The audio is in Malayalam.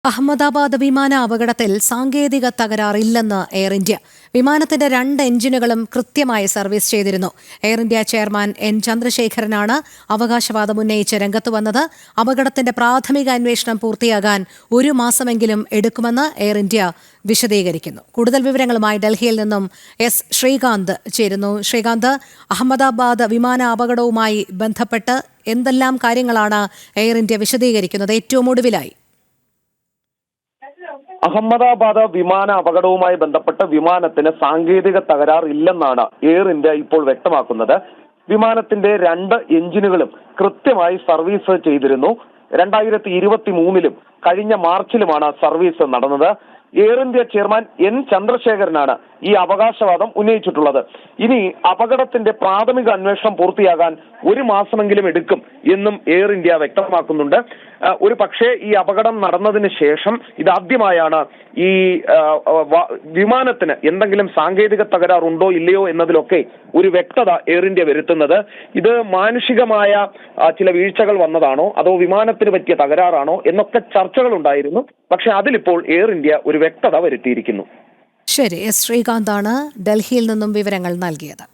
അഹമ്മദാബാദ് വിമാന അപകടത്തിൽ സാങ്കേതിക തകരാറില്ലെന്ന് എയർ ഇന്ത്യ. വിമാനത്തിന്റെ 2 എഞ്ചിനുകളും കൃത്യമായി സർവീസ് ചെയ്തിരുന്നു. എയർ ഇന്ത്യ ചെയർമാൻ എൻ ചന്ദ്രശേഖരനാണ് അവകാശവാദം ഉന്നയിച്ച് രംഗത്ത് വന്നത്. അപകടത്തിന്റെ പ്രാഥമിക അന്വേഷണം പൂർത്തിയാകാൻ 1 മാസമെങ്കിലും എടുക്കുമെന്ന് എയർ ഇന്ത്യ വിശദീകരിക്കുന്നു. കൂടുതൽ വിവരങ്ങളുമായി ഡൽഹിയിൽ നിന്നും എസ് ശ്രീകാന്ത് ചേരുന്നു. ശ്രീകാന്ത്, അഹമ്മദാബാദ് വിമാന അപകടവുമായി ബന്ധപ്പെട്ട് എന്തെല്ലാം കാര്യങ്ങളാണ് എയർ ഇന്ത്യ വിശദീകരിക്കുന്നത് ഏറ്റവും ഒടുവിലായി? അഹമ്മദാബാദ് വിമാന അപകടവുമായി ബന്ധപ്പെട്ട് വിമാനത്തിന് സാങ്കേതിക തകരാർ ഇല്ലെന്നാണ് എയർ ഇന്ത്യ ഇപ്പോൾ വ്യക്തമാക്കുന്നത്. വിമാനത്തിന്റെ 2 എഞ്ചിനുകളും കൃത്യമായി സർവീസ് ചെയ്തിരുന്നു. 2023 കഴിഞ്ഞ മാർച്ചിലുമാണ് സർവീസ് നടന്നത്. എയർ ഇന്ത്യ ചെയർമാൻ എൻ ചന്ദ്രശേഖരനാണ് ഈ അവകാശവാദം ഉന്നയിച്ചിട്ടുള്ളത്. ഇനി അപകടത്തിന്റെ പ്രാഥമിക അന്വേഷണം പൂർത്തിയാകാൻ 1 മാസമെങ്കിലും എടുക്കും എന്നും എയർ ഇന്ത്യ വ്യക്തമാക്കുന്നുണ്ട്. ഒരു പക്ഷേ ഈ അപകടം നടന്നതിന് ശേഷം ഇതാദ്യമായാണ് ഈ വിമാനത്തിന് എന്തെങ്കിലും സാങ്കേതിക തകരാറുണ്ടോ ഇല്ലയോ എന്നതിലൊക്കെ ഒരു വ്യക്തത എയർ ഇന്ത്യ വരുത്തുന്നത്. ഇത് മാനുഷികമായ ചില വീഴ്ചകൾ വന്നതാണോ അതോ വിമാനത്തിന് പറ്റിയ തകരാറാണോ എന്നൊക്കെ ചർച്ചകൾ ഉണ്ടായിരുന്നു. പക്ഷെ അതിലിപ്പോൾ എയർ ഇന്ത്യ ഒരു വ്യക്തത വരുത്തിയിരിക്കുന്നു. ശരി, എസ് ശ്രീകാന്താണ് ഡൽഹിയിൽ നിന്നും വിവരങ്ങൾ നൽകിയത്.